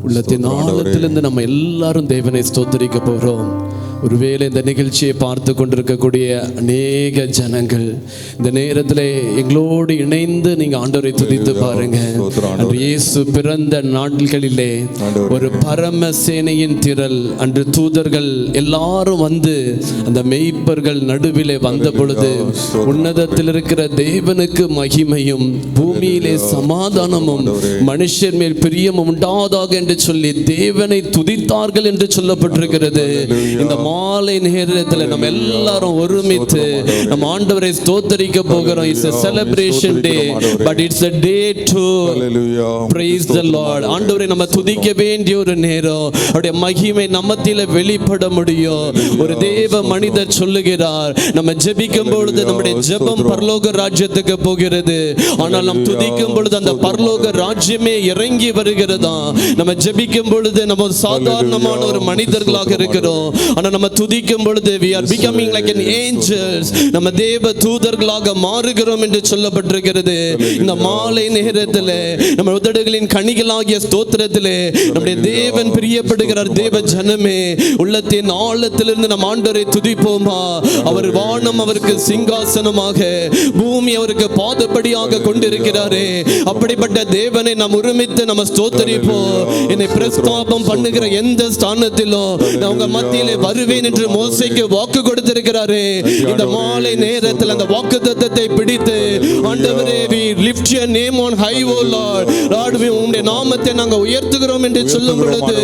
உள்ளத்தின் ஆழத்திலிருந்து நம்ம எல்லாரும் தேவனை ஸ்தோத்திரிக்க போகிறோம். ஒருவேளை இந்த நிகழ்ச்சியை பார்த்து கொண்டிருக்கக்கூடிய அநேக ஜனங்கள் இந்த நேரத்தில் எங்களோடு இணைந்து நீங்க ஆண்டவரை துதித்து பாருங்க. இயேசு பிறந்த நாட்களிலே ஒரு பரம சேனையின் திரள், அன்று தூதர்கள் எல்லாரும் வந்து அந்த மெய்ப்பர்கள் நடுவிலே வந்த பொழுது உன்னதத்தில் இருக்கிற தேவனுக்கு மகிமையும் பூமியிலே சமாதானமும் மனுஷர் மேல் பிரியமும் உண்டாவதாக என்று சொல்லி தேவனை துதித்தார்கள் என்று சொல்லப்பட்டிருக்கிறது. இந்த மாலை நேரத்தில் நம்ம எல்லாரும் ஒருமித்து நம்ம ஆண்டவரை ஸ்தோத்திரிக்க போகிறோம். It's a celebration day, but it's a day to praise the Lord. ஆண்டவரை நம்ம துதிக்க வேண்டிய ஒரு நேரம். அவருடைய மகிமை நம்மத்தில வெளிப்பட முடியும். ஒரு தேவ மனிதர் சொல்லுகிறார், நம்ம ஜெபிக்கும் பொழுது நம்முடைய ஜெபம் பரலோக ராஜ்யத்துக்கு போகிறது, ஆனால் நாம் துதிக்கும் பொழுது அந்த பரலோக ராஜ்யமே இறங்கி வருகிறதா. நம்ம ஜெபிக்கும் பொழுது நம்ம சாதாரணமான ஒரு மனிதர்களாக இருக்கிறோம், ஆனால் நம்ம துதிக்கும் பொழுது we are becoming like an angels, நம்ம தேவ தூதர்களாக மாறுகிறோம் என்று சொல்லப்பட்டிருக்கிறது. இந்த மாலை நேரத்தில் நம்ம உதடுகளின் கனிகளாகிய ஸ்தோத்திரத்திலே நம்முடைய தேவன் பிரியப்படுகிறார். தேவ ஜனமே, உள்ளத்தின் ஆழத்திலிருந்து நம் ஆண்டவரை துதிப்போமா. அவர் வானம் அவருக்கு சிங்காசனமாக, பூமி அவருக்கு பாதப்படியாக கொண்டிருக்கிறாரே. அப்படிப்பட்ட தேவனை நாம் ஒருமித்து நம்ம ஸ்தோத்திரிப்போம். என்னை பிரஸ்தாபம் பண்ணுகிற எந்த ஸ்தானத்திலும் நான் உங்க மத்தியிலே வருவேன் என்று மோசேக்கு வாக்கு கொடுத்திருக்கிறாரே. இந்த மாலை நேரத்தில் அந்த வாக்குத்தத்தத்தை பிடித்து ஆண்டவரே, we lift your name on high, O Lord. Lord, உம்முடைய நாமத்தை நாங்கள் உயர்த்துகிறோம் என்று சொல்லும் பொழுது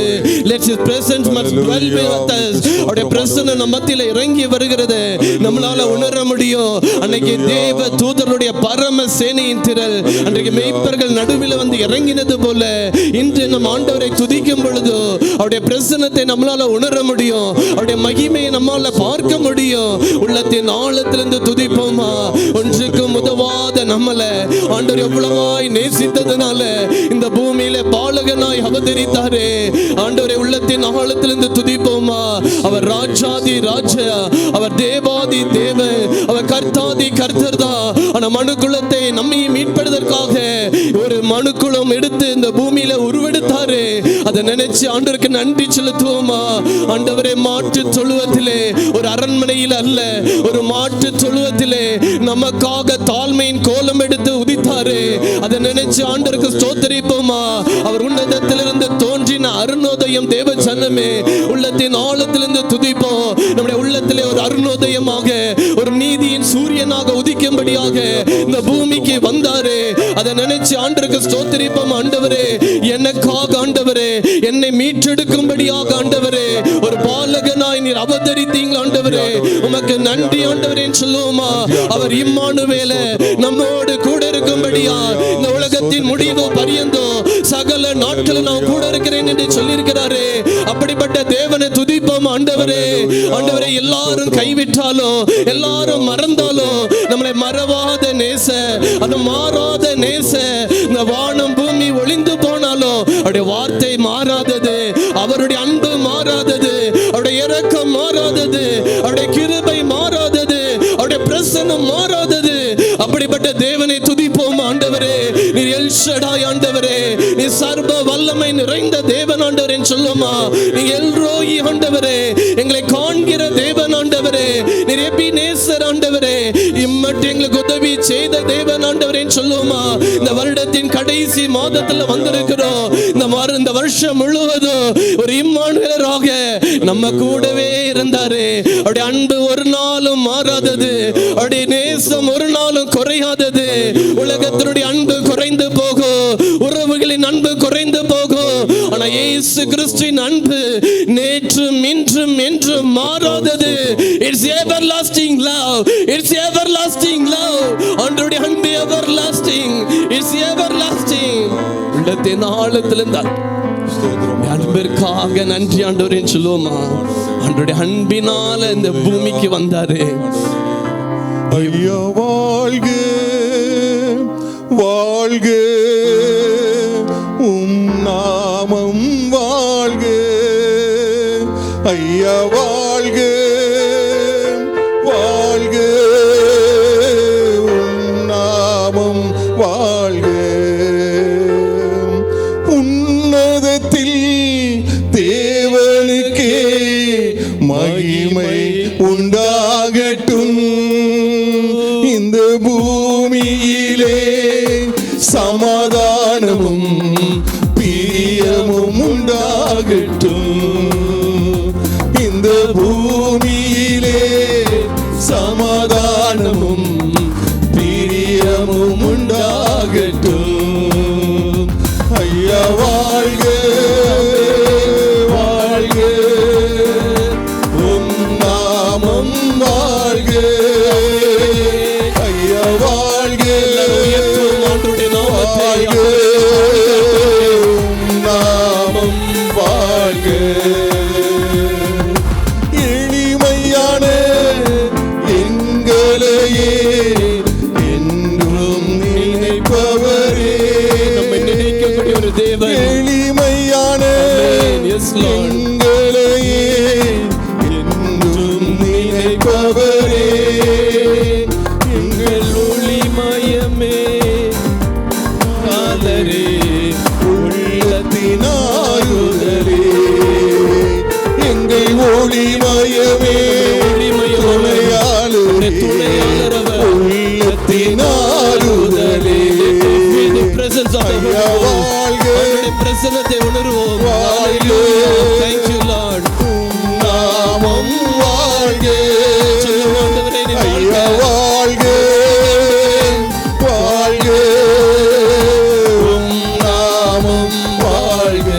let his presence must dwell with us. அவருடைய பிரசன்னம் நம்ம மத்தியில இறங்கி வருகிறது, நம்மளால உணர முடியும். அன்னைக்கு தேவ தூதருடைய பரம சேனையின் திரள் அன்றைக்கு மெய்ப்பர்கள் நடுவில் வந்து இறங்கினது போல இன்று நம் ஆண்டவரை துதிக்கும் பொழுது அவருடைய பிரசன்னத்தை நம்மளால உணர முடியும். அவருடைய மகிமையை நம்மால பார்க்க முடியும். உள்ளத்தின் ஆழத்திலிருந்து துதிப்போமா. ஒன்றுக்கும் உதவாத நம்மள ஆண்டவர் எவ்வளவாய் நேசித்ததனால இந்த பூமியில பாலகனாய் அவதரித்தாரே. ஆண்டவரை உள்ளத்தின் ஆழத்திலிருந்து துதிப்போமா. அவர் ராஜாதி ராஜா, அவர் தேவாதி தேவன், அவர் கர்த்தாதி கர்த்தர் தான். ஆனா மனுக்குலத்தை நம்மை மீட்பதற்காக ஒரு மனுக்குலம் எடுத்து இந்த பூமியில உருவெடுத்தாரு. அதை நினைச்சு ஆண்டவருக்கு நன்றி செலுத்துவோமா. ஆண்டவரே, மாட்டு தொழுவத்திலே, ஒரு அரண்மனையில் அல்ல, ஒரு மாட்டு தொழுவத்திலே நமக்காக தாழ்மையின் கோலம் எடுத்து உதித்தாரு. அதை நினைச்சு ஆண்டவருக்கு ஸ்தோத்திரிப்போமா. அவர் உன்னதத்திலிருந்து தோன்றின அருணோதயம். தேவ ஜனமே, உள்ளத்தின் ஆழத்திலிருந்து துதிப்போம். நம்முடைய உள்ளத்திலே ஒரு அருணோதயமாக, ஒரு நீதியின் சூரியனாக உதிக்கும்படியாக இந்த பூமிக்கு வந்தாரு. அதை நினைச்சு ஆண்டவருக்கு ஸ்தோத்திரிப்போம். ஆண்டவரே, எனக்காக ஆண்டவரே, என்னை மீட்டெடுக்கும்படியாக ஆண்டவரே ஒரு பாலகனாய் நீர் அவதரித்தீங்க ஆண்டவரே. உமக்கு நன்றி ஆண்டவரே சொல்லுவோமா. அவர் இம்மானுவேல நம்மோடு கூட இருக்கும்படியா இந்த உலகத்தின் முடிவு பரியந்தோ சகல நாட்களும் நான் கூட இருக்கிறேன் என்று சொல்லியிருக்கிறாரே. அப்படிப்பட்ட தேவனை துதிப்போம். ஆண்டவரே, ஆண்டவரே, எல்லாரும் கைவிட்டாலும், எல்லாரும் மறந்தாலும், நம்மளை மறவாத நேச, அது மாறாத நேச, இந்த வானம் பூமி ஒளிந்து போனாலும் அவருடைய வார்த்தை மாறாதது, அவருடைய அன்பு மாறாதது, அவருடைய இரக்கம் மாறாதது, அவருடைய கிருபை மாறாதது, அவருடைய பிரசன்னம் மாறாதது. அப்படிப்பட்ட தேவனை துதிப்போம். ஆண்டவரே, நீர் எல் ஷடாய் ஆண்டவரே, நீ சர்வ வல்லமை நிறைந்த தேவன் ஆண்டவரே சொல்லுமா. நீ எல்ரோயி ஆண்டவரே, எங்களை காண்கிற தேவன் ஆண்டவரே, நீர் எபினேசர் ஆண்டவரே, இம்மட்டு எங்களுக்கு உதவி செய்த தேவன் ஆண்டவரே சொல்லுமா. இந்த வருடத்தின் கடைசி மாதத்துல வந்திருக்கிறோம். இந்த வருஷம் முழுவதும் ஒரு இம்மானுவேலராக நம்ம கூடவே இருந்தாரு. அவருடைய அன்பு ஒரு நாளும் மாறாதது, அவருடைய நேசம் ஒரு நாளும் குறையாதது. உலகத்தினுடைய அன்பு குறைந்து போகும், உறவுகளின் அன்பு குறைந்து போகும். ஆனா இயேசு கிறிஸ்துவின் அன்பு நேற்றும் இன்றும் என்றும் மாறாதது. It's everlasting love, it's everlasting love. ஆண்டவருடைய அன்பு எவர்லாஸ்டிங், இட்ஸ் எவர்லாஸ்டிங். உள்ளத்தின் ஆழத்திலிருந்து அன்பிற்காக நன்றி ஆண்டவரே சொல்லுவோமா. ஆண்டவருடைய அன்பினால இந்த பூமிக்கு வந்தாரு. ஐயா வாழ்க வாழ்க, உம் நாமம் வாழ்க. ஐயா வாழ்க வாழ்க, உம் நாமம் வாழ்க. உன்னதத்தில் தேவனுக்கே மகிமை உண்டாகட்டும். இந்த பூமியிலே சமாதானமும் பிரியமும் உண்டாகட்டும். இந்த பூமியிலே சமாதானமும் பிரியமும் உண்டாகட்டும். ஐயா வாழ்க வாழ்க, உம் நாமம் வாழ்க. ஐயா வாழ்க வாழ்க, உம் நாமம் வாழ்க. எளிமையான எங்களையே என்றும் நினைப்பவரே, நம்மை நினைக்கக்கூடிய ஒரு தேவன். எளிமையான எங்களையே என்றும் நினைப்பவரே, எங்கள் ஒளிமயமே காலரே, உள்ளத்தினாருதலே. எங்கள் ஒளிமயமே துணையாளரே, உள்ளத்தினாருதலே. ஐயா வாழ்க பிரசன்னத்தை உணர்வோம். வாழ்க. Thank you Lord. நாமம் வாழ்க. ஆண்டவரே, நீர் ஐயா வாழ்க வாழ்க, உம் நாமம் வாழ்க.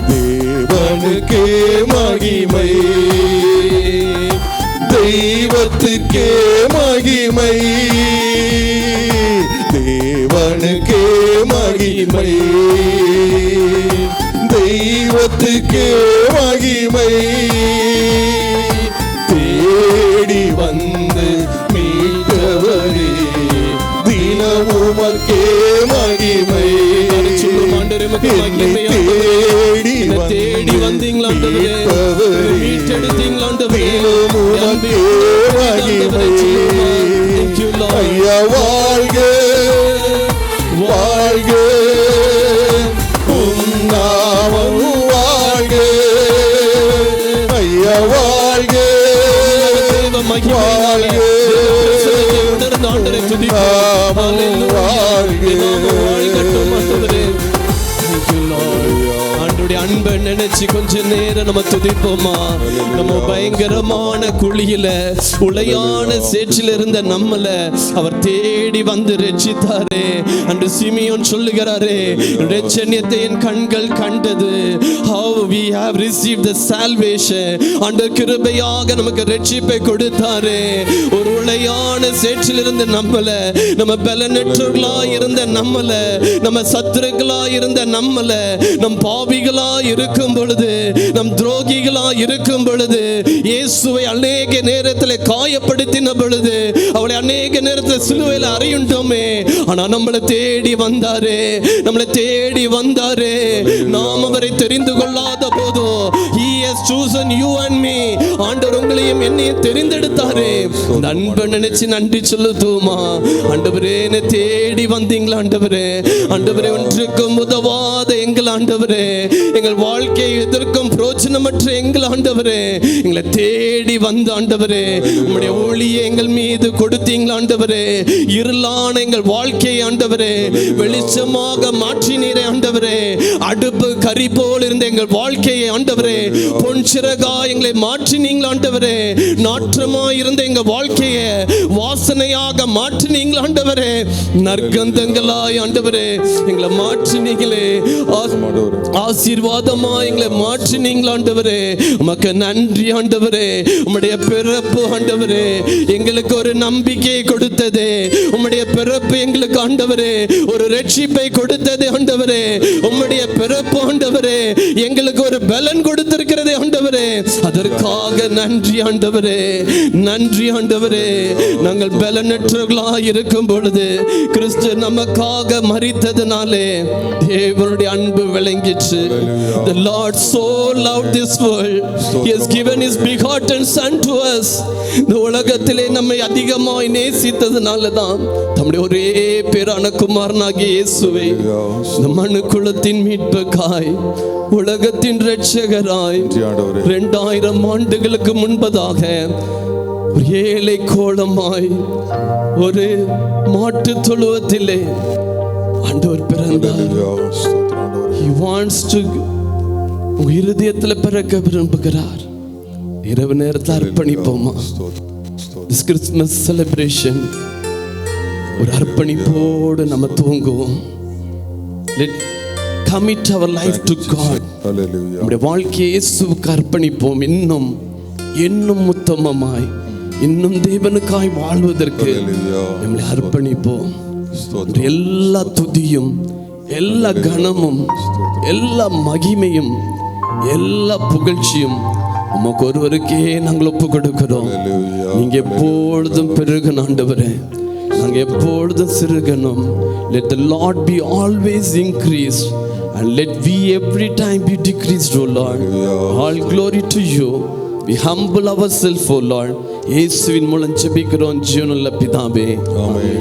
தேவனுக்கே மகிமை, தெய்வத்துக்கே மகிமை. தேவனுக்கே மகிமை, தெய்வத்துக்கே மகிமை. தேடி வந்து மீட்டவரே, தினமுமக்கே மகிமை. என்னை தேடி வந்தீங்களா மீட்பவரே, மீட்டெடுத்தீங்களா தினமுமக்கே மகிமை. ஐயா வாழ்க வாழ்க, உம் நாமம் வாழ்க. ஐயா வாழ்க வாழ்க, நாமம் வாழ்க. ஆண்டவருடைய அன்பை நினைச்சு கொஞ்ச நேரம் நம்ம துதிப்போமா? நம்ம பயங்கரமான குழியில உளையான சேற்றில் இருந்த நம்மள அவர் தேடி வந்து ரட்சித்தாரே. அன்று சிமியோன் சொல்லுகிறாரே, ரட்சணியத்தை என் கண்கள் கண்டது. How we have received the salvation. ஆண்டவர் கிருபையாக நமக்கு ரட்சிப்பை கொடுத்தாரே. ஒரு உளையான சேற்றில் இருந்த நம்மள, நம்ம பலனற்றவர்களா இருந்த நம்மள, நம்ம சத்துருக்களா இருந்த நம்மள, நம் பாவிகளா இருக்கும் பொழுது, நம் துரோகிகளா இருக்கும் பொழுது, இயேசுவை அநேக நேரத்தில் காயப்படுத்தின பொழுது, அவளை அநேக நேரத்தில் சிலுவையில் அறையுண்டோமே. ஆனா நம்மளை தேடி வந்தாரே, நம்மளை தேடி வந்தாரே. நாம் அவரை தெரிந்து கொள்ளாத போதோ, He has chosen you and me. ஆண்டவர் உங்களையும் என்னையும் தெரிந்தெடுத்தாரே. அந்த அன்பை நினைச்சு நன்றி சொல்லுதுமா. ஆண்டவரே, என்னை தேடி வந்தீங்களா ஆண்டவரே? ஆண்டவரே, ஒன்றுக்கும் உதவாத எங்கள் ஆண்டவரே, எங்கள் வாழ்க்கையை எதற்கும் பிரோஜனமற்ற எங்கள் ஆண்டவரே, எங்களை தேடி வந்த ஆண்டவரே, உம்முடைய ஒளியை எங்கள் மீது கொடுத்தீங்களா ஆண்டவரே? இருளான எங்கள் வாழ்க்கையை ஆண்டவரே வெளிச்சமாக மாற்றினீரே ஆண்டவரே. அடுப்பு கரி போல் இருந்த எங்கள் வாழ்க்கையை ஆண்டவரே பொன் சிறகா எங்களை மாற்றினீங்களா ஆண்டவரே. நாற்றமா இருந்த எங்க வாழ்க்கையை வாசனையாக மாற்றினீங்களா ஆண்டவரே. நற்கந்தங்களாய் ஆண்டவரே எங்களை மாற்றினீங்களே. ஆசீர்வாதமா எங்களை மாற்றினீங்களா ஆண்டவரே. உமக்கு நன்றி ஆண்டவரே. உம்முடைய பிறப்பு ஆண்டவரே எங்களுக்கு ஒரு நம்பிக்கையை கொடுத்தது. உம்முடைய பிறப்பு எங்களுக்கு ஆண்டவரே ஒரு ரட்சிப்பை கொடுத்தது ஆண்டவரே. உம்முடைய பிறப்பு ஆண்டவரே எங்களுக்கு ஒரு பலன் கொடுத்திருக்கிறது ஆண்டவரே. அதற்காக நன்றி ஆண்டவரே, நன்றி ஆண்டவரே. நாங்கள் பலனற்றவர்களாக இருக்கும் பொழுது கிறிஸ்து நமக்காக மரித்ததினாலே தேவனுடைய அன்பு விளங்கிற்று. நிறைவேற்று. The Lord so loved this world, he has given his begotten son to us. இந்த உலகத்திலே நம்மை அதிகமாய் நேசித்ததனால தான் தம்முடைய ஒரே பேரான குமாரனாகிய இயேசுவை இந்த மனுக்குலத்தின் மீட்புக்காய், உலகத்தின் இரட்சகராய் 2000 ஆண்டுகளுக்கு முன்பதாக ஒரு ஏழை கோலமாய் ஒரு மாட்டு தொழுவத்திலே ஆண்டவர் பிறந்தார். He wants to உங்க இருதயத்தில் பிறக்க விரும்புகிறார். இரவு நேரத்தில் அர்ப்பணிப்போமா? This Christmas celebration ஒரு அர்ப்பணிப்போடு நம்ம தூங்குவோம். Let commit our life to God. நம்முடைய வாழ்க்கையை இயேசுவுக்கு அர்ப்பணிப்போம். இன்னும் உத்தமமாய், இன்னும் தேவனுக்காய் வாழ்வதற்கு நம்மளை அர்ப்பணிப்போம். எல்லா துதியும், எல்லா கனமும், எல்லா மகிமையும், எல்லா புகழ்ச்சியும் உமக்கு ஒருவருக்கே நாங்கள் ஒப்பு கொடுக்கிறோம். நீங்க எப்பொழுதும் பெருகணும் ஆண்டவரே, நாங்கள் எப்பொழுதும் சிறுகணும். Let the Lord be always increased and let we every time be decreased, O Lord. All glory to you. We humble ourselves, O Lord. இயேசுவின் மூலம் ஜெபிக்கிறோம் ஜீவனுள்ள பிதாவே. ஆமென்.